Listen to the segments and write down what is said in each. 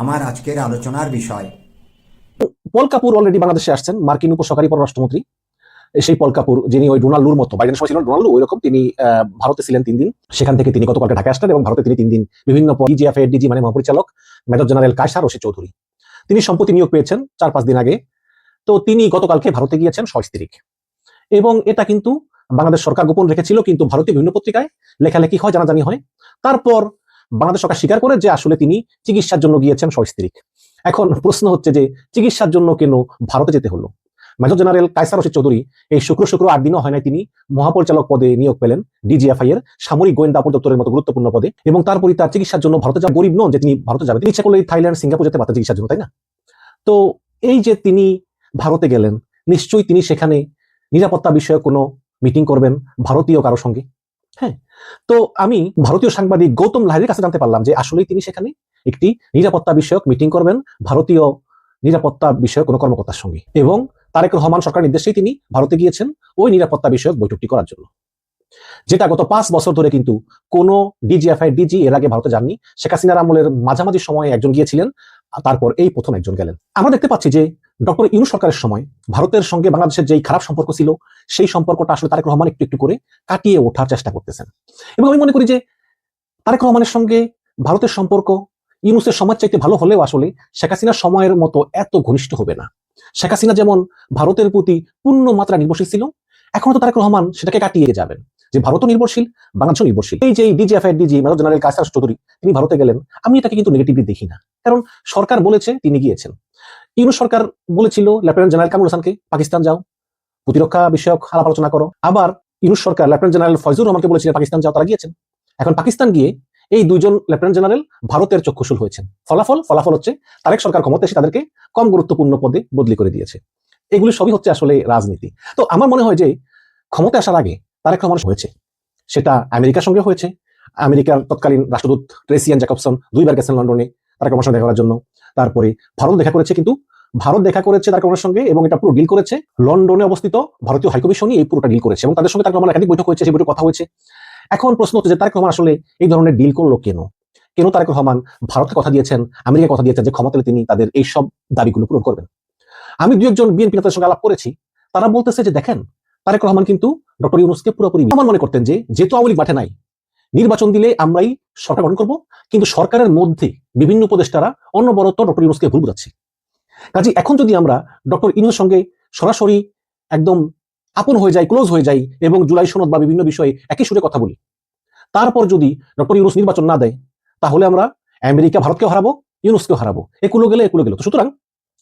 আমার আজকের আলোচনার বিষয়। পল কাপুর অলরেডি বাংলাদেশে আসছেন, মার্কিন উপসহকারী পররাষ্ট্রমন্ত্রী। সেই পল কাপুর, যিনি ওই ডোনাল্ড লুর মতো, বাইডেনের সময় ছিলেন ডোনাল্ড লু, ওইরকম তিনি ভারতে ছিলেন 3 দিন। সেখান থেকে তিনি গতকালকে ঢাকায় আসলেন এবং ভারতে তিনি 3 দিন বিভিন্ন ডিজিএফআই ডিজি মানে মহাপরিচালক মেজর জেনারেল কায়সার রশিদ চৌধুরী, তিনি সম্প্রতি নিয়োগ পেয়েছেন 4-5 দিন আগে। তো তিনি গতকালকে ভারতে গিয়েছেন 26 তারিখ, এবং এটা কিন্তু বাংলাদেশ সরকার গোপন রেখেছিল, কিন্তু ভারতীয় বিভিন্ন পত্রিকায় লেখালেখি হয়, জানাজানি হয়। তারপর বাংলাদেশ সরকার স্বীকার করে যে আসলে তিনি চিকিৎসার জন্য গিয়েছেন 26 তারিখ। এখন প্রশ্ন হচ্ছে যে চিকিৎসার জন্য কেন ভারতে যেতে হলো? মেজর জেনারেল কায়সার রশিদ চৌধুরী এই শুক্র 8 দিনও হয় নাই তিনি মহাপরিচালক পদে নিয়োগ পেলেন ডিজিএফআই এর সামরিক গোয়েন্দা পরিদপ্তরের মতো গুরুত্বপূর্ণ পদে, এবং তারপরে তার চিকিৎসার জন্য ভারতে যা গরিব নন যে তিনি ভারতে যাবেন, তিনি ইচ্ছা করলে থাইল্যান্ড সিঙ্গাপুর যেতে পারতেন চিকিৎসার জন্য, তাই না? তো এই যে তিনি ভারতে গেলেন, নিশ্চয়ই তিনি সেখানে নিরাপত্তা বিষয়ক কোনো মিটিং করবেন ভারতীয় কারো সঙ্গে। হ্যাঁ, তো আমি ভারতীয় সাংবাদিক গৌতম লাহিড়ীর কাছে জানতে পারলাম যে আসলেই তিনি সেখানে একটি নিরাপত্তা বিষয়ক মিটিং করবেন ভারতীয় নিরাপত্তা বিষয়ক কোনো কর্মকর্তার সঙ্গে, এবং তারেক রহমান সরকার নির্দেশেই তিনি ভারতে গিয়েছেন ওই নিরাপত্তা বিষয়ক বৈঠকটি করার জন্য, যেটা গত 5 বছর ধরে কিন্তু কোনো ডিজিএফআই ডিজি এর আগে ভারতে যাননি। শেখ হাসিনার আমলের মাঝামাঝি সময়ে একজন গিয়েছিলেন, তারপর এই প্রথম একজন গেলেন। আমরা দেখতে পাচ্ছি যে ডক্টর ইউনূস সরকারের সময় ভারতের সঙ্গে বাংলাদেশের যেই খারাপ সম্পর্ক ছিল, সেই সম্পর্কটা আসলে তারেক রহমান একটু একটু করে কাটিয়ে ওঠার চেষ্টা করতেছেন। এবং আমি মনে করি যে তারেক রহমানের সঙ্গে ভারতের সম্পর্ক ইউনূসের সময় চাইতে ভালো হলেও আসলে শেখ হাসিনার সময়ের মতো এত ঘনিষ্ঠ হবে না। শেখ হাসিনা যেমন ভারতের প্রতি পূর্ণ মাত্রা নির্ভরশীল ছিল, এখনো তো তারেক রহমান সেটাকে কাটিয়ে যাবেন, যে ভারতও নির্ভরশীল, বাংলাদেশও নির্ভরশীল। এই যে DGFI DG major general Kaiser Chowdhury তিনি ভারতে গেলেন, আমি এটাকে কিন্তু নেগেটিভলি দেখি না, কারণ সরকার বলেছে তিনি গিয়েছেন। ইউনূস সরকার বলেছিল লেফটেন্যান্ট জেনারেল কামরুল হাসানকে পাকিস্তান যাও, প্রতিরক্ষা বিষয়ক আলাপ আলোচনা করো। আবার ইউনূস সরকার লেফটেন্যান্ট জেনারেল ফয়জুর রহমানকে বলেছিলেন পাকিস্তান যাও, তারা গিয়েছেন। এখন পাকিস্তান গিয়ে এই দুইজন লেফটেন্যান্ট জেনারেল ভারতের চক্ষুশূল হয়েছেন। ফলাফল হচ্ছে তারেক সরকার ক্ষমতা এসে তাদেরকে কম গুরুত্বপূর্ণ পদে বদলি করে দিয়েছে। এগুলি সবই হচ্ছে আসলে রাজনীতি। তো আমার মনে হয় যে ক্ষমতা আসার আগে তারেক রহমান হয়েছে, সেটা আমেরিকার সঙ্গে হয়েছে। আমেরিকার তৎকালীন রাষ্ট্রদূত ট্রেসিয়ান জ্যাকবসন 2 বার গেছেন লন্ডনে তারেক রহমানের সঙ্গে দেখা করার জন্য। তারপরে ভারত দেখা করেছে, কিন্তু ভারত দেখা করেছে তারেক রহমানের সঙ্গে, এবং এটা পুরো ডিল করেছে লন্ডনে অবস্থিত ভারতীয় হাইকমিশনই এই পুরোটা ডিল করেছে, এবং তাদের সঙ্গে তারেক রহমান একাধিক বৈঠক হয়েছে, সেই বৈঠকে কথা হয়েছে। এখন প্রশ্ন হচ্ছে যে তারেক রহমান আসলে এই ধরনের ডিল করলো কেন? কেন তারেক রহমান ভারতকে কথা দিয়েছেন, আমেরিকাকে কথা দিয়েছেন যে ক্ষমতায় তিনি তাদের এই সব দাবিগুলো পূরণ করবেন? আমি 2-1 বিএনপি নেতাদের সঙ্গে আলাপ করেছি, তারা বলতেছে যে দেখেন তারেক রহমান কিন্তু ডক্টর ইউনূসকে পুরোপুরি মনে করতেন যে যেহেতু আওয়ামী লীগ মাঠে নাই, নির্বাচন দিলে আমরাই সরকার গঠন করব, কিন্তু সরকারের মধ্যে বিভিন্ন উপদেষ্টারা অনবরত ডক্টর ইউনূসকে ভুল বুঝাচ্ছে। কাজে এখন যদি আমরা ডক্টর ইউনূসের সঙ্গে সরাসরি একদম আপন হয়ে যাই, ক্লোজ হয়ে যাই, এবং জুলাই সনদ বা বিভিন্ন বিষয়ে একই সুরে কথা বলি, তারপর যদি ডক্টর ইউনূস নির্বাচন না দেয়, তাহলে আমরা আমেরিকা ভারতকেও হারাবো, ইউনূসকেও হারাবো। একুলো গেলে। তো সুতরাং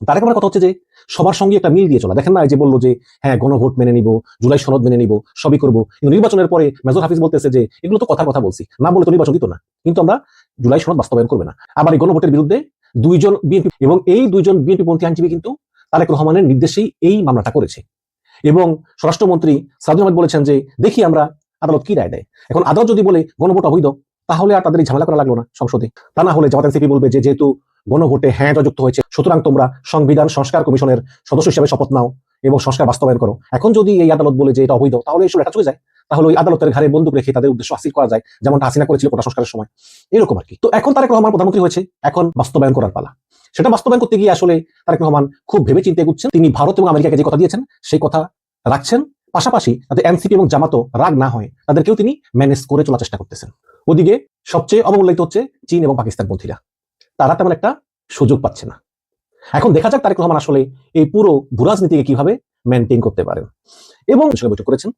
তারেক রহমানের কথা হচ্ছে যে সবার সঙ্গে একটা মিল দিয়ে চলা। দেখেন না, এই যে বললো যে হ্যাঁ গণভোট মেনে নিব, জুলাই সনদ মেনে নিব, সবই করবো, কিন্তু নির্বাচনের পরে মেজর হাফিজ বলতেছে যে এগুলো তো কথা বলছি, না বলে তো নির্বাচন দিত না, কিন্তু আমরা জুলাই সনদ বাস্তবায়ন করবে না। আবার এই গণভোটের বিরুদ্ধে 2 জন বিএনপি, এবং এই 2 জন বিএনপি পন্থী আইনজীবী কিন্তু তারেক রহমানের নির্দেশেই এই মামলাটা করেছে, এবং স্বরাষ্ট্রমন্ত্রী সাদুল আহমেদ বলেছেন যে দেখি আমরা আদালত কি রায় দেয়। এখন আদালত যদি বলে গণভোট অবৈধ, তাহলে আর তাদের এই ঝামেলা করা লাগলো না সংসদে। তা না হলে জামাত এনসিপি বলবে যে যেহেতু গণভোটে হ্যাঁ যুক্ত হয়েছে, সুতরাং তোমরা সংবিধান সংস্কার কমিশনের সদস্য হিসেবে শপথ নাও এবং সংস্কার বাস্তবায়ন করো। এখন যদি এই আদালত বলে যে এটা অবৈধ, তাহলে এই এটা চলে যায়, তাহলে ওই আদালতের ঘাড়ে বন্দুক রেখে তাদের উদ্দেশ্য হাসিল করা যায়, যেমনটা হাসিনা করেছিল কোটা সংস্কারের সময়, এরকম আর কি। তো এখন তারেক রহমান প্রধানমন্ত্রী হয়েছে, এখন বাস্তবায়ন করার পালা। সেটা বাস্তবায়ন করতে গিয়ে আসলে তারেক রহমান খুব ভেবে চিন্তে এগুচ্ছেন। তিনি ভারত এবং আমেরিকাকে যে কথা দিয়েছেন সেই কথা রাখছেন, পাশাপাশি যাতে এনসিপি এবং জামাতও রাগ না হয় তাদেরকেও তিনি ম্যানেজ করে চলার চেষ্টা করতেছেন। ওদিকে সবচেয়ে অবমূল্যায়িত হচ্ছে চীন এবং পাকিস্তানপন্থীরা, তারা তেমন একটা সুযোগ পাচ্ছে না। এখন দেখা যাক তারেক রহমান আসলে এই পুরো ভূরাজনীতিকে কিভাবে মেনটেন করতে পারেন। এবং বৈঠক করেছেন,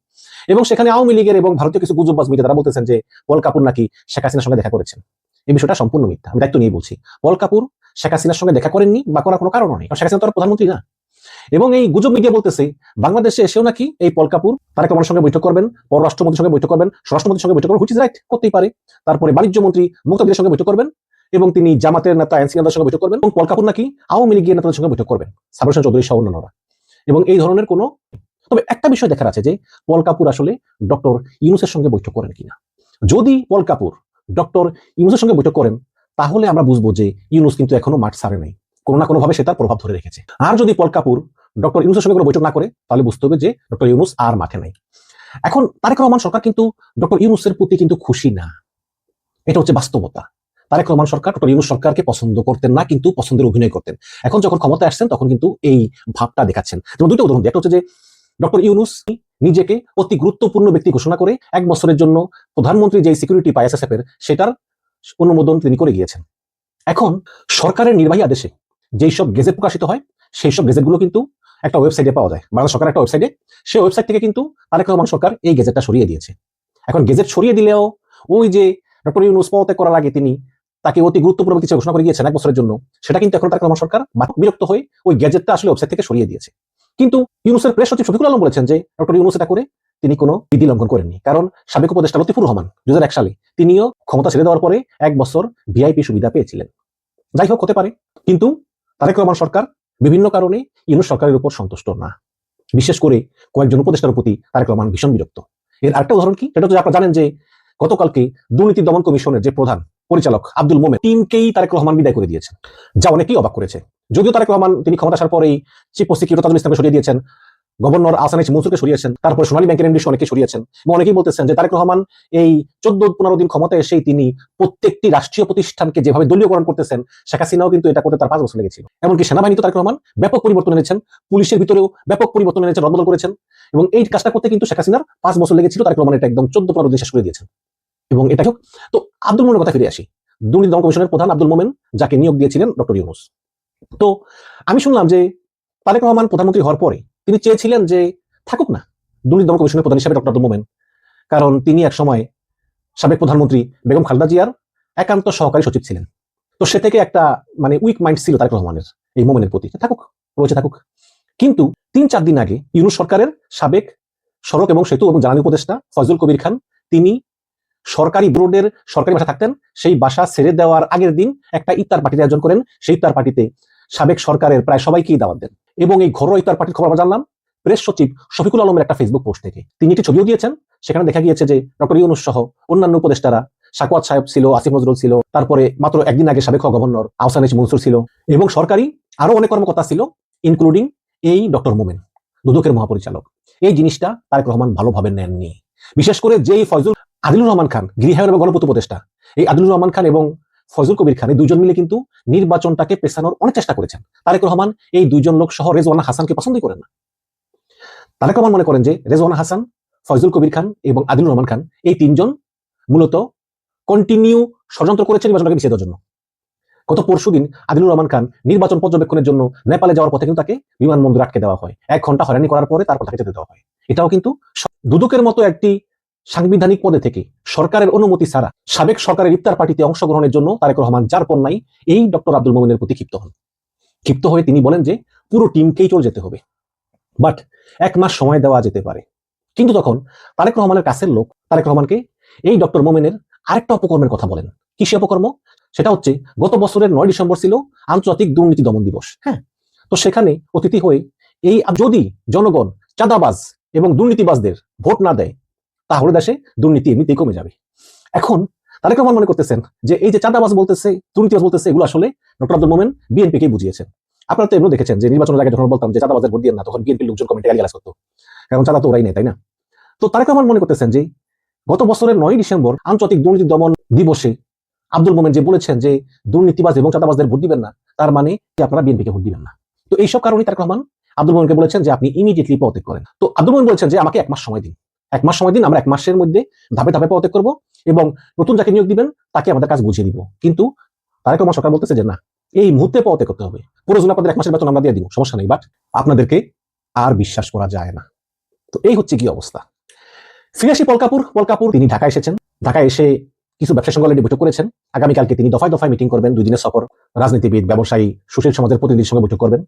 এবং সেখানে আওয়ামী লীগের এবং ভারতীয় কিছু গুজববাজ মিডিয়া তারা বলতেছেন যে পল কাপুর নাকি শেখ হাসিনার সঙ্গে দেখা করেছেন। এই বিষয়টা সম্পূর্ণ মিথ্যা, আমি দায়িত্ব নিয়ে বলছি। পল কাপুর শেখ হাসিনার সঙ্গে দেখা করেননি বা করার কোনো কারণও নেই, শেখ হাসিনা তো আর প্রধানমন্ত্রী না। এবং এই গুজব মিডিয়া বলতেছে বাংলাদেশে এসেও নাকি এই পল কাপুর তারেক রহমানের সঙ্গে বৈঠক করবেন, পররাষ্ট্রমন্ত্রীর সঙ্গে বৈঠক করবেন, স্বরাষ্ট্রমন্ত্রীর সঙ্গে বৈঠক করবেন, হুইচ ইজ রাইট, করতেই পারে। তারপরে বাণিজ্য মন্ত্রী মুক্তাদিরের সঙ্গে বৈঠক করবেন, এবং তিনি জামাতের নেতা এনসি নেতার সঙ্গে বৈঠক করবেন, এবং পল কাপুর নাকি আওয়ামী লীগের নেতাদের সঙ্গে বৈঠক করবেন, সাবর হোসেন চৌধুরী সহ অন্যান্যরা। এবং এই ধরনের কোনো, তবে একটা বিষয় দেখার আছে যে পল কাপুর আসলে ডক্টর ইউনূসের সঙ্গে বৈঠক করেন কিনা। যদি পল কাপুর ডক্টর ইউনূসের সঙ্গে বৈঠক করেন, তাহলে আমরা বুঝবো যে ইউনূস কিন্তু এখনো মাঠ ছাড়ে নাই, কোনো না কোনো ভাবে সে তার প্রভাব ধরে রেখেছে। আর যদি পল কাপুর ডক্টর ইউনূসের সঙ্গে কোনো বৈঠক না করে, তাহলে বুঝতে হবে যে ডক্টর ইউনূস আর মাঠে নাই। এখন তারেক রহমান সরকার কিন্তু ডক্টর ইউনূসের প্রতি কিন্তু খুশি না, এটা হচ্ছে বাস্তবতা। তারেক রহমান সরকার ডক্টর ইউনূস সরকারকে পছন্দ করতেন না, কিন্তু পছন্দের অভিনয় করতেন। এখন যখন ক্ষমতায় আসছেন তখন কিন্তু এই ভাবটা দেখাচ্ছেন। যেমন দুটো উদাহরণ দিই। একটা হচ্ছে যে ডক্টর ইউনূস নিজেকে অতি গুরুত্বপূর্ণ ব্যক্তি ঘোষণা করে 1 বছরের জন্য প্রধানমন্ত্রী যে সিকিউরিটি পায় SSF এর, সেটার অনুমোদন তিনি করে গিয়েছেন। এখন সরকারের নির্বাহী আদেশে যেই সব গেজেট প্রকাশিত হয়, সেই সব গেজেটগুলো কিন্তু একটা ওয়েবসাইটে পাওয়া যায়, বাংলাদেশ সরকার একটা ওয়েবসাইটে। সেই ওয়েবসাইট থেকে কিন্তু তারেক রহমান সরকার এই গেজেটটা সরিয়ে দিয়েছে। এখন গেজেট সরিয়ে দিলেও ওই যে ডক্টর ইউনূস পদত্যাগ করার আগে তিনি তাকে অতি গুরুত্বপূর্ণ কিছু ঘোষণা করে গিয়েছেন 1 বছরের জন্য, সেটা কিন্তু এখন তারেক রহমান সরকার বিরক্ত হয়ে ওই গেজেটটা আসলে ওয়েবসাইট থেকে সরিয়ে দিয়েছে। কিন্তু ইউনূসের প্রেস সচিব শফিকুল আলম বলেছেন যে ডক্টর ইউনূস এটা করে তিনি কোনো বিধি লঙ্ঘন করেননি, কারণ সাবেক উপদেষ্টা লতিফুর রহমান 2001 সালে তিনিও ক্ষমতা ছেড়ে দেওয়ার পরে 1 বছর ভিআইপি সুবিধা পেয়েছিলেন। যাই হোক, হতে পারে, কিন্তু তারেক রহমান সরকার বিভিন্ন কারণে ইউনূস সরকারের উপর সন্তুষ্ট না। বিশেষ করে কয়েকজন উপদেষ্টার প্রতি তারেক রহমান ভীষণ বিরক্ত। এর আরেকটা উদাহরণ কি, সেটা হচ্ছে আপনারা জানেন যে গতকালকে দুর্নীতি দমন কমিশনের যে প্রধান পরিচালক আব্দুল মোমেন, টিমকেই তারেক রহমান বিদায় করে দিয়েছেন, যা অনেকেই অবাক করেছে। যদিও তারেক রহমান তিনি ক্ষমতা আসার পরেই চিফ প্রসিকিউটর তাজুল ইসলামকে সরিয়ে দিয়েছেন, গভর্নর আহসান এইচ মনসুরকে সরিয়েছেন, তারপরে সোনালী ব্যাংকের এমডি অনেকে সরিয়েছেন, এবং অনেকেই বলতেছেন যে তারেক রহমান এই 14-15 দিন ক্ষমতায় এসেই তিনি প্রত্যেকটি রাষ্ট্রীয় প্রতিষ্ঠানকে যেভাবে দলীয়করণ করতেছেন, শেখ হাসিনাও কিন্তু এটা করতে তার 5 বছর লেগেছিল। এমনকি সেনাবাহিনীতে তারেক রহমান ব্যাপক পরিবর্তন এনেছেন, পুলিশের ভিতরেও ব্যাপক পরিবর্তন এনেছেন, রদবদল করেছেন, এবং এই কাজটা করতে কিন্তু শেখ হাসিনার 5 বছর লেগেছিল। তারেক রহমান এটা একদম 14-15 দিন শেষ করে দিয়েছেন। এবং এটা হোক, তো আব্দুল মোমেনের কথা ফিরে আসি। দুর্নীতি দমন কমিশনের প্রধান আব্দুল মোমেন, যাকে নিয়োগ দিয়েছিলেন ডক্টর ইউনূস। তো আমি শুনলাম যে তারেক রহমান প্রধানমন্ত্রী হওয়ার পরে তিনি চেয়েছিলেন যে থাকুক না দুর্নীতি দমন কমিশনের প্রধান হিসেবে ডক্টর আব্দুল মোমেন, কারণ তিনি এক সময় সাবেক প্রধানমন্ত্রী বেগম খালেদা জিয়ার একান্ত সহকারী সচিব ছিলেন। তো সে থেকে একটা উইক মাইন্ড ছিল তারেক রহমানের এই মোমেনের প্রতি, থাকুক, রয়েছে থাকুক। কিন্তু 3-4 দিন আগে ইউনূস সরকারের সাবেক সড়ক এবং সেতু এবং জ্বালানি উপদেষ্টা ফয়জুল কবির খান, তিনি সরকারি বোর্ডের সরকারি বাসা থাকতেন, সেই বাসা ছেড়ে দেওয়ার আগের দিন একটা ইফতার পার্টির আয়োজন করেন। সেই ইফতার পার্টিতে সাবেক সরকারের প্রায় সবাইকেই দাওয়াত দেন, এবং এই ঘরোয়া ইফতার পার্টির খবর আমরা জানলাম প্রেস সচিব শফিকুল আলমের একটা ফেসবুক পোস্ট থেকে। তিনি একটি ছবিও দিয়েছেন, সেখানে দেখা গিয়েছে যে ডক্টর ইউনূস সহ অন্যান্য উপদেষ্টারা, সাকওয়াত সাহেব ছিল, আসিফ নজরুল ছিল, তারপরে মাত্র একদিন আগে সাবেক গভর্নর আহসান এইচ মনসুর ছিল, এবং সরকারি আরো অনেক কর্মকর্তা ছিল, ইনক্লুডিং এই ডক্টর মোমেন, দুদকের মহাপরিচালক। এই জিনিসটা তারেক রহমান ভালোভাবে নেননি। বিশেষ করে যেই আদিলুর রহমান খান, গৃহায়ন এবং গণপূর্ত উপদেষ্টা, এই আদিলুর রহমান খান এবং ফয়জুল কবির খান, এই দুজন মিলে কিন্তু নির্বাচনটাকে পেছানোর অনেক চেষ্টা করেছেন। তারেক রহমান এই দুইজন লোক সহ রেজওয়ানা হাসানকে পছন্দই করেন না। তারেক রহমান মনে করেন যে রেজওয়ানা হাসান, ফয়জুল কবির খান এবং আদিলুর রহমান খান, এই 3 জন মূলত কন্টিনিউ ষড়যন্ত্র করেছেন নির্বাচনটাকে পিছিয়ে দেওয়ার জন্য। গত পরশুদিন আদিলুর রহমান খান নির্বাচন পর্যবেক্ষণের জন্য নেপালে যাওয়ার পথে কিন্তু তাকে বিমানবন্দরে আটকে দেওয়া হয়। 1 ঘন্টা হয়রানি করার পরে তারপর তাকে যেতে দেওয়া হয়। এটাও কিন্তু দুদকের মতো একটি সাংবিধানিক পদে থেকে সরকারের অনুমতি ছাড়া সাবেক সরকারের ইফতার পার্টিতে অংশগ্রহণের জন্য তারেক রহমান যার পণ্যাই এই ডক্টর আব্দুল মোমেনের প্রতি ক্ষিপ্ত হন। ক্ষিপ্ত হয়ে তিনি বলেন যে পুরো টিমকেই চলে যেতে হবে, বাট 1 মাস সময় দেওয়া যেতে পারে। কিন্তু তখন তারেক রহমানের কাছের লোক তারেক রহমানকে এই ডক্টর মোমেনের আরেকটা অপকর্মের কথা বলেন। কি সে অপকর্ম? সেটা হচ্ছে গত বছরের 9 ডিসেম্বর ছিল আন্তর্জাতিক দুর্নীতি দমন দিবস। হ্যাঁ, তো সেখানে অতিথি হয়ে এই যদি জনগণ চাঁদাবাজ এবং দুর্নীতিবাজদের ভোট না দেয়, তাহলে দেশে দুর্নীতি এমনিতেই কমে যাবে। এখন তারেক রহমান মনে করতেছেন যে এই যে চাঁদাবাজ বলতেছে, দুর্নীতিবাজ বলতেছে, এগুলো আসলে ডক্টর আব্দুল মোমেন বিএনপিকে বুঝিয়েছেন। আপনারা তো এগুলো দেখেছেন যে নির্বাচনের আগে যখন বলতাম যে চাঁদাবাজের ভোট দিয়ে না, তখন বিএনপির লোকজন কমেন্টে গালিগালাজ করতো, কারণ চাঁদা তো ওরাই নেই, তাই না? তো তারেক রহমান মনে করতেছেন যে গত বছরের 9 ডিসেম্বর আন্তর্জাতিক দুর্নীতি দমন দিবসে আব্দুল মোমেন যে বলেছেন যে দুর্নীতিবাজ এবং চাঁদাবাজদের ভোট দিবেন না, তার মানে যে আপনারা বিএনপিকে ভোট দিবেন না। তো এইসব কারণে তারেক রহমান আব্দুল মোমেনকে বলেছেন যে আপনি ইমিডিয়েটলি পদত্যাগ করেন। তো আব্দুল মোমেন বলেছেন যে আমাকে 1 মাস সময় দিন, 1 মাস সময় দিন, আমরা 1 মাসের মধ্যে ধাপে ধাপে পদত্যাগ করবো এবং নতুন যাকে নিয়োগ দিবেন তাকে আমাদের কাজ বুঝিয়ে দিব। কিন্তু তারেক রহমান সরকার বলতেছে যে না, এই মুহূর্তে পদত্যাগ করতে হবে, প্রয়োজন আপনাদের 1 মাসের বেতন আমরা দিয়ে দিব, সমস্যা নেই, বাট আপনাদেরকে আর বিশ্বাস করা যায় না। তো এই হচ্ছে কি অবস্থা। ফিরে আসি পলকাপুর তিনি ঢাকায় এসেছেন। ঢাকায় এসে কিছু ব্যবসায়ী সঙ্গে অলরেডি বৈঠক করেছেন। আগামীকালকে তিনি দফায় দফায় মিটিং করবেন, 2 দিনের সফর, রাজনীতিবিদ, ব্যবসায়ী, সুশীল সমাজের প্রতিনিধির সঙ্গে বৈঠক করবেন।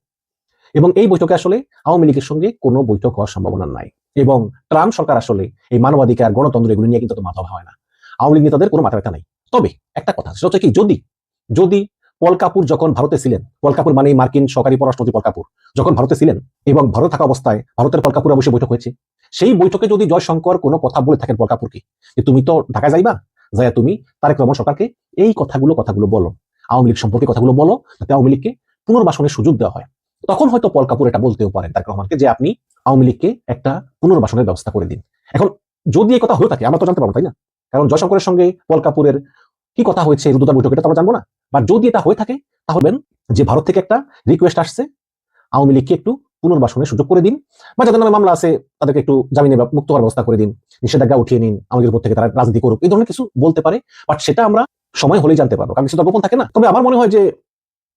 এবং এই বৈঠকে আসলে আওয়ামী লীগের সঙ্গে কোনো বৈঠক হওয়ার সম্ভাবনা নাই। এবং ট্রাম্প সরকার আসলে এই মানবাধিকার, গণতন্ত্র এগুলো নিয়ে কিন্তু মাথা হয় না। আওয়ামী লীগ নেতাদের কোনো মাথা ব্যথা নাই। তবে একটা কথা, সেটা হচ্ছে কি, যদি পলকাপুর যখন ভারতে ছিলেন, পলকাপুর মানে মার্কিন সরকারি পররাষ্ট্রমন্ত্রী পলকাপুর যখন ভারতে ছিলেন এবং ভারতে থাকা অবস্থায় ভারতের পলকাপুরে অবশ্যই বৈঠক হয়েছে, সেই বৈঠকে যদি জয়শঙ্কর কোনো কথা বলে থাকেন পলকাপুরকে যে তুমি তো ঢাকায় যাইবা, যাইয়া তুমি তারেক রহমান সরকারকে এই কথাগুলো বলো, আওয়ামী লীগ সম্পর্কে কথাগুলো বলো, যাতে আওয়ামী লীগকে পুনর্বাসনের সুযোগ দেওয়া হয়। তখন হয়তো পলকাপুর এটা বলতেও পারেন তারেক রহমানকে যে আপনি আওয়ামী লীগকে একটা পুনর্বাসনের ব্যবস্থা করে দিন। এখন যদি এই কথা হয়ে থাকে আমরা তো জানতে পারবো, তাই না? কারণ জয়শঙ্করের সঙ্গে পলকাপুরের কি কথা হয়েছে রুদ্ধদ্বার বৈঠকে, এটা তো আমরা জানবো না। বা যদি এটা হয়ে থাকে তাহলে যে ভারত থেকে একটা রিকোয়েস্ট আসছে আওয়ামী লীগকে একটু পুনর্বাসনের সুযোগ করে দিন, বা যাদের নামে মামলা আছে তাদেরকে একটু জামিনে মুক্ত হওয়ার ব্যবস্থা করে দিন, নিষেধাজ্ঞা উঠিয়ে নিন, আমাদের উপর থেকে তারা রাজনীতি করুক, এই ধরনের কিছু বলতে পারে। বাট সেটা আমরা সময় হলেই জানতে পারবো, কারণ কিছু তো গোপন থাকে না। তবে আমার মনে হয় যে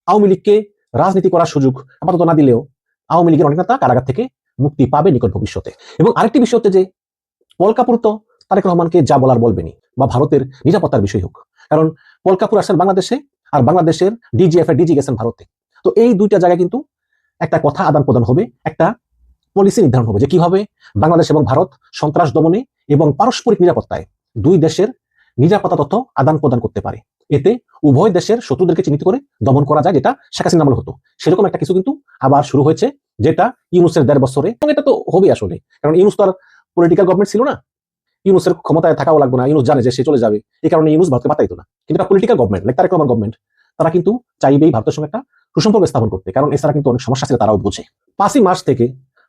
আওয়ামী লীগকে রাজনীতি করার সুযোগ আপাতত না দিলেও আওয়ামী লীগের অনেক নেতা কারাগার থেকে মুক্তি পাবে নিকট ভবিষ্যতে। এবং আরেকটি বিষয় হচ্ছে যে পল কাপুর তো তারেক রহমানকে যা বলার বলবেনি, বা ভারতের নিরাপত্তার বিষয় হোক, কারণ পল কাপুর আসেন বাংলাদেশে, আর বাংলাদেশের ডিজিএফ এর ডিজি গেছেন ভারতে। তো এই দুইটা জায়গায় কিন্তু একটা কথা আদান প্রদান হবে, একটা পলিসি নির্ধারণ হবে যে কিভাবে বাংলাদেশ এবং ভারত সন্ত্রাস দমনে এবং পারস্পরিক নিরাপত্তায় দুই দেশের নিরাপত্তা তথ্য আদান প্রদান করতে পারে। এতে উভয় দেশের শত্রুদেরকে চিহ্নিত করে দমন করা যায়, যেটা শেখ হাসিনা আমলে হতো। সেরকম একটা কিছু কিন্তু আবার শুরু হয়েছে, যেটা ইউনূসের ১.৫ বছরে, এবং এটা তো হবে আসলে, কারণ ইউনূস তো আর পলিটিক্যাল গভর্নমেন্ট ছিল না, ইউনূসের ক্ষমতায় থাকাও লাগবে না, ইউনূস জানে যে সে চলে যাবে, এই কারণে ইউনূস ভারতকে বাতাইতো না। কিন্তু এটা political government, like Tarique Rahman government, তারা কিন্তু চাইবেই ভারতের সঙ্গে একটা সুসম্পর্ক স্থাপন করতে, কারণ এছাড়া কিন্তু অনেক সমস্যা ছিল, তারাও বোঝে। ৫ই মার্চ থেকে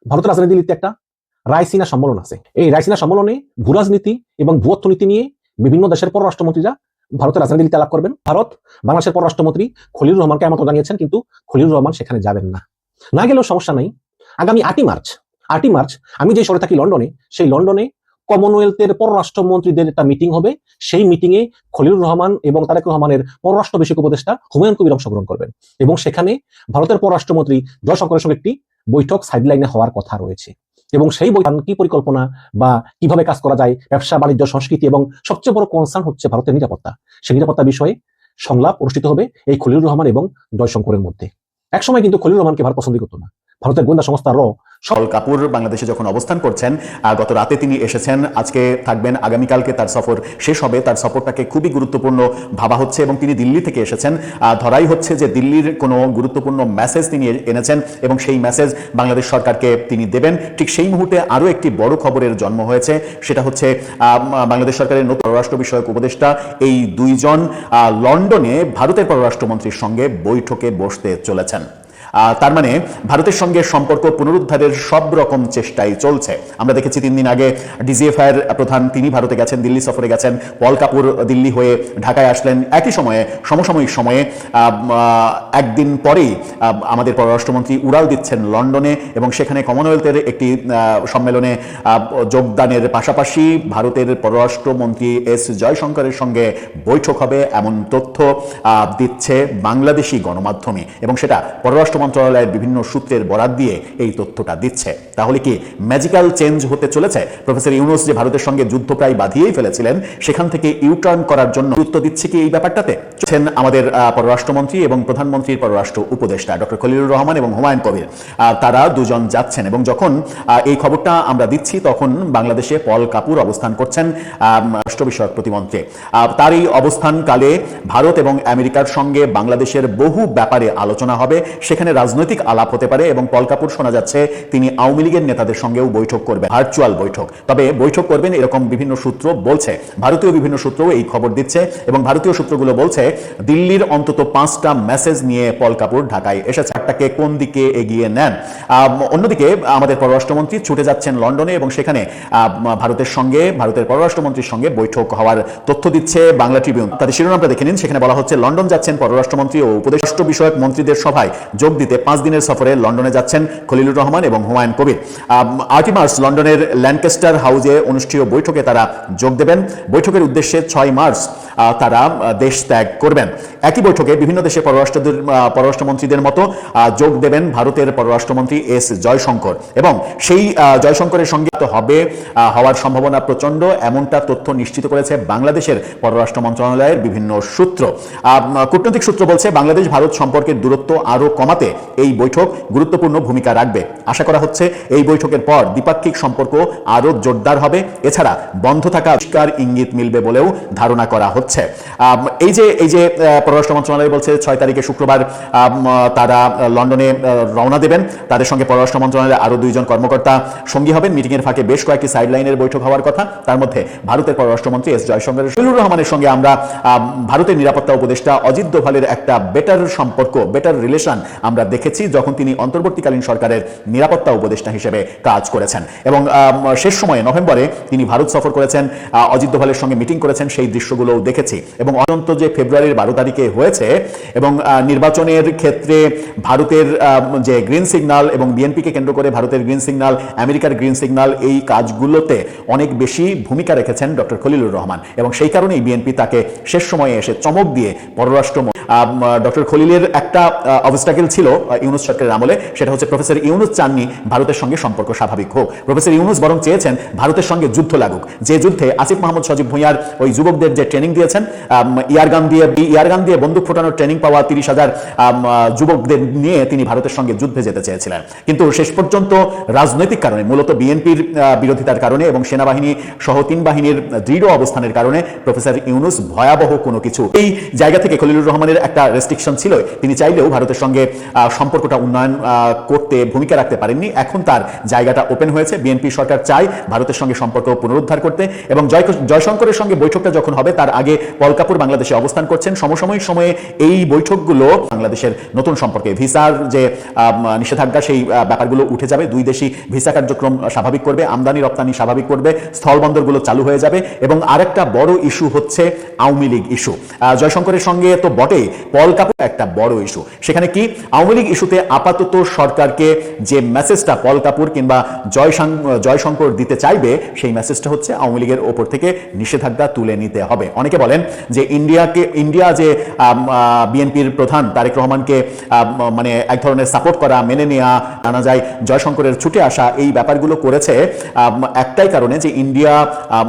ভারতের রাজধানী দিল্লিতে একটা রায়সিনা সম্মেলন আছে। এই রায়সিনা সম্মেলনে ভূরাজনীতি এবং ভূ অর্থনীতি নিয়ে বিভিন্ন দেশের পররাষ্ট্রমন্ত্রীরা ভারতের রাজধানী দিল্লিতে আলাপ করবেন। ভারত বাংলাদেশের পররাষ্ট্রমন্ত্রী খলিলুর রহমানকে আমন্ত্রণ জানিয়েছেন, কিন্তু খলিলুর রহমান সেখানে যাবেন না। না গেলেও সমস্যা নাই, আগামী ৮ই মার্চ আমি যে শহরে থাকি লন্ডনে, সেই লন্ডনে কমনওয়েলথের পররাষ্ট্রমন্ত্রীদের একটা মিটিং হবে। সেই মিটিং এ খলিলুর রহমান এবং তারেক রহমানের পররাষ্ট্র বিষয়ক উপদেষ্টা হুমায়ুন কবির অংশগ্রহণ করবেন, এবং সেখানে ভারতের পররাষ্ট্রমন্ত্রী জয়শঙ্করের সঙ্গে একটি বৈঠক সাইডলাইনে হওয়ার কথা রয়েছে। এবং সেই কি পরিকল্পনা বা কিভাবে কাজ করা যায়, ব্যবসা বাণিজ্য সংস্কৃতি, এবং সবচেয়ে বড় কনসার্ন হচ্ছে ভারতের নিরাপত্তা, সেই নিরাপত্তা বিষয়ে সংলাপ অনুষ্ঠিত হবে এই খলিলুর রহমান এবং জয়শঙ্করের মধ্যে। একসময় কিন্তু খলিলুর রহমানকে ভারত পছন্দ করতো না, ভারতের গোয়েন্দা সংস্থা পল কাপুর বাংলাদেশে যখন অবস্থান করছেন, গত রাতে তিনি এসেছেন, আজকে থাকবেন, আগামীকালকে তার সফর শেষ হবে। তার সফরটাকে খুবই গুরুত্বপূর্ণ ভাবা হচ্ছে, এবং তিনি দিল্লি থেকে এসেছেন। ধরাই হচ্ছে যে দিল্লির কোনো গুরুত্বপূর্ণ মেসেজ তিনি এনেছেন, এবং সেই মেসেজ বাংলাদেশ সরকারকে তিনি দেবেন। ঠিক সেই মুহূর্তে আরও একটি বড় খবরের জন্ম হয়েছে, সেটা হচ্ছে বাংলাদেশ সরকারের নতুন পররাষ্ট্র বিষয়ক উপদেষ্টা এই দুইজন লন্ডনে ভারতের পররাষ্ট্রমন্ত্রীর সঙ্গে বৈঠকে বসতে চলেছেন। তার মানে ভারতের সঙ্গে সম্পর্ক পুনরুদ্ধারের সব রকম চেষ্টাই চলছে। আমরা দেখেছি ৩ দিন আগে ডিজিএফআই এর প্রধান তিনি ভারতে গেছেন, দিল্লি সফরে গেছেন, পল কাপুর দিল্লি হয়ে ঢাকায় আসলেন। একই সময়ে সমসাময়িক সময়ে একদিন পরেই আমাদের পররাষ্ট্রমন্ত্রী উড়াল দিচ্ছেন লন্ডনে, এবং সেখানে কমনওয়েলথের একটি সম্মেলনে যোগদানের পাশাপাশি ভারতের পররাষ্ট্রমন্ত্রী এস জয়শঙ্করের সঙ্গে বৈঠক হবে, এমন তথ্য দিচ্ছে বাংলাদেশি গণমাধ্যমে, এবং সেটা পররাষ্ট্র মন্ত্রণালয়ের বিভিন্ন সূত্রের বরাত দিয়ে এই তথ্যটা দিচ্ছে। তাহলে কি ম্যাজিক্যাল চেঞ্জ হতে চলেছে? প্রফেসর ইউনূস যে ভারতের সঙ্গে যুদ্ধ প্রায় বাঁধিয়েই ফেলেছিলেন, সেখান থেকে ইউটার্ন করার জন্য গুরুত্ব দিচ্ছে কি এই ব্যাপারটাতে? আমাদের পররাষ্ট্রমন্ত্রী এবং প্রধানমন্ত্রীর পররাষ্ট্র উপদেষ্টা ডক্টর খলিলুর রহমান এবং হুমায়ুন কবির, তারা দুজন যাচ্ছেন, এবং যখন এই খবরটা আমরা দিচ্ছি তখন বাংলাদেশে পল কাপুর অবস্থান করছেন রাষ্ট্র বিষয়ক প্রতিমন্ত্রী। তার এই অবস্থানকালে ভারত এবং আমেরিকার সঙ্গে বাংলাদেশের বহু ব্যাপারে আলোচনা হবে, সেখানে রাজনৈতিক আলাপ হতে পারে, এবং পল কাপুর শোনা যাচ্ছে তিনি আওয়ামী লীগের নেতাদের সঙ্গেও বৈঠক করবেন, ভার্চুয়াল বৈঠক। তবে বৈঠক করবেন এরকম বিভিন্ন সূত্র বলছে, ভারতীয় বিভিন্ন সূত্রও এই খবর দিচ্ছে, এবং ভারতীয় সূত্রগুলো বলছে দিল্লির অন্তত 5টা মেসেজ নিয়ে পল কাপুর ঢাকায় এসেছে, একটাকে কোন দিকে এগিয়ে নেন। অন্যদিকে আমাদের পররাষ্ট্রমন্ত্রী ছুটে যাচ্ছেন লন্ডনে, এবং সেখানে ভারতের পররাষ্ট্রমন্ত্রীর সঙ্গে বৈঠক হওয়ার তথ্য দিচ্ছে বাংলা ট্রিবিউন। তাদের শিরোনামটা দেখে নিন, সেখানে বলা হচ্ছে লন্ডন যাচ্ছেন পররাষ্ট্রমন্ত্রী ও উপদেষ্টা বিষয়ক মন্ত্রীদের সভায় যোগ দিতে 5 দিনের সফরে লন্ডনে যাচ্ছেন খলিলুর রহমান এবং হুমায়ুন কবির। 8 মার্চ লন্ডনের ল্যানকাস্টার হাউজে অনুষ্ঠিত বৈঠকে তারা যোগ দেবেন। বৈঠকের উদ্দেশ্যে 6 মার্চ তারা দেশ ত্যাগ করবেন। একই বৈঠকে বিভিন্ন দেশের পররাষ্ট্রমন্ত্রীদের মতো যোগ দেবেন ভারতের পররাষ্ট্রমন্ত্রী এস জয়শঙ্কর, এবং সেই জয়শঙ্করের সঙ্গে হওয়ার সম্ভাবনা প্রচন্ড, এমনটা তথ্য নিশ্চিত করেছে বাংলাদেশের পররাষ্ট্র মন্ত্রণালয়ের বিভিন্ন সূত্র। কূটনৈতিক সূত্র বলছে বাংলাদেশ ভারত সম্পর্কের দূরত্ব আরও কমাতে এই বৈঠক গুরুত্বপূর্ণ ভূমিকা রাখবে। আশা করা হচ্ছে এই বৈঠকের পর দ্বিপাক্ষিক সম্পর্ক আরও জোরদার হবে, এছাড়া বন্ধ থাকা আবিষ্কার ইঙ্গিত মিলবে বলেও ধারণা করা হচ্ছে। এই যে পররাষ্ট্র মন্ত্রণালয় বলছে 6 তারিখে শুক্রবার তারা লন্ডনে রওনা দেবেন, তাদের সঙ্গে পররাষ্ট্র মন্ত্রণালয়ের আরও 2 জন কর্মকর্তা সঙ্গী হবেন। মিটিংয়ের ফাঁকে বেশ কয়েকটি সাইডলাইনের বৈঠক হওয়ার কথা, তার মধ্যে ভারতের পররাষ্ট্রমন্ত্রী এস জয়শঙ্করের খলিলুর রহমানের সঙ্গে আমরা ভারতের নিরাপত্তা উপদেষ্টা অজিত দোভালের একটা বেটার সম্পর্ক, বেটার রিলেশন আমরা দেখেছি যখন তিনি অন্তর্বর্তীকালীন সরকারের নিরাপত্তা উপদেষ্টা হিসেবে কাজ করেছেন। এবং শেষ সময়ে নভেম্বরে তিনি ভারত সফর করেছেন, অজিত দোভালের সঙ্গে মিটিং করেছেন, সেই দৃশ্যগুলোও দেখেছি। এবং অনন্ত যে ফেব্রুয়ারির 12 তারিখে হয়েছে এবং নির্বাচনের ক্ষেত্রে ভারতের যে গ্রিন সিগন্যাল এবং বিএনপিকে কেন্দ্র করে ভারতের গ্রিন সিগন্যাল, আমেরিকার গ্রিন সিগন্যাল, এই কাজগুলোতে অনেক বেশি ভূমিকা রেখেছেন ডক্টর খলিলুর রহমান। এবং সেই কারণেই বিএনপি তাকে শেষ সময়ে এসে চমক দিয়ে পররাষ্ট্র ডক্টর খলিলের একটা অবস্টাকেল ছিল ইউনূস সরকারের আমলে, সেটা হচ্ছে প্রফেসর ইউনূস চাননি ভারতের সঙ্গে সম্পর্ক স্বাভাবিক হোক। প্রফেসর ইউনূস বরং চেয়েছেন ভারতের সঙ্গে যুদ্ধ লাগুক, যে যুদ্ধে আসিফ মাহমুদ সজীব ভুঁইয়ার ওই যুবকদের যে ট্রেনিং দিয়েছেন, ইয়ারগান দিয়ে বন্দুক ফোটানোর ট্রেনিং পাওয়া 30,000 যুবকদের নিয়ে তিনি ভারতের সঙ্গে যুদ্ধে যেতে চেয়েছিলেন। কিন্তু শেষ পর্যন্ত রাজনৈতিক কারণে, মূলত বিএনপির বিরোধিতার কারণে এবং সেনাবাহিনী সহ 3 বাহিনীর দৃঢ় অবস্থানের কারণে প্রফেসর ইউনূস ভয়াবহ কোনো কিছু, এই জায়গা থেকে খলিলুর রহমানের একটা রেস্ট্রিকশন ছিল, তিনি চাইলেও ভারতের সঙ্গে সম্পর্কটা উন্নয়ন করতে ভূমিকা রাখতে পারেননি। এখন তার জায়গাটা ওপেন হয়েছে, বিএনপি সরকার চায় ভারতের সঙ্গে সম্পর্ক পুনরুদ্ধার করতে। এবং জয়শঙ্করের সঙ্গে বৈঠকটা যখন হবে তার আগে পল কাপুর বাংলাদেশে অবস্থান করছেন। সমসাময়িক সময়ে এই বৈঠকগুলো বাংলাদেশের নতুন সম্পর্কে, ভিসার যে নিষেধাজ্ঞা, সেই ব্যাপারগুলো উঠে যাবে, দুই দেশই ভিসা কার্যক্রম স্বাভাবিক করবে, আমদানি রপ্তানি স্বাভাবিক করবে, স্থলবন্দরগুলো চালু হয়ে যাবে। এবং আরেকটা বড় ইস্যু হচ্ছে আওয়ামী লীগ ইস্যু। জয়শঙ্করের সঙ্গে তো বটেই, পল কাপুর একটা বড় ইস্যু। সেখানে কি আওয়ামী লীগ ইস্যুতে আপাতত সরকারকে যে মেসেজটা পল কাপুর কিংবা জয়শঙ্কর দিতে চাইবে, সেই মেসেজটা হচ্ছে আওয়ামী লীগের ওপর থেকে নিষেধাজ্ঞা তুলে নিতে হবে। অনেকে বলেন যে ইন্ডিয়া যে বিএনপির প্রধান তারেক রহমানকে মানে এক ধরনের সাপোর্ট করা, মেনে নেওয়া, জানা যায় জয়শঙ্করের ছুটে আসা, এই ব্যাপারগুলো করেছে একটাই কারণে যে ইন্ডিয়া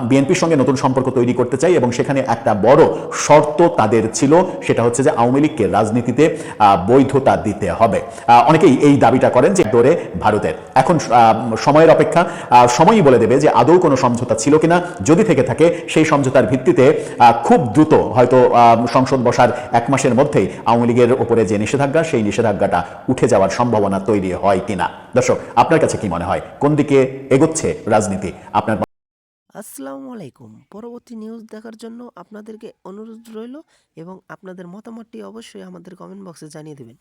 বিএনপির সঙ্গে নতুন সম্পর্ক তৈরি করতে চাই। এবং সেখানে একটা বড় শর্ত তাদের ছিল, সেটা হচ্ছে যে আওয়ামী লীগকে রাজনীতিতে বৈধতা দিতে হবে। অনেকেই এই দাবিটা করেন যে দৌড়ে ভারতের। এখন সময়ের অপেক্ষা, সময়ই বলে দেবে যে আদৌ কোনো সমঝোতা ছিল কিনা। যদি থেকে থাকে সেই সমঝোতার ভিত্তিতে খুব দ্রুত হয়তো সংসদ বসার 1 মাসের মধ্যেই আওয়ামী লীগের উপরে যে নিষেধাজ্ঞা, সেই নিষেধাজ্ঞাটা উঠে যাওয়ার সম্ভাবনা তৈরি হয় কিনা। দর্শক, আপনার কাছে কি মনে হয়, কোন দিকে এগোচ্ছে রাজনীতি? আপনার আসসালামু আলাইকুম। পরবর্তী নিউজ দেখার জন্য আপনাদেরকে অনুরোধ রইল এবং আপনাদের মতামতটি অবশ্যই আমাদের কমেন্ট বক্সে জানিয়ে দেবেন।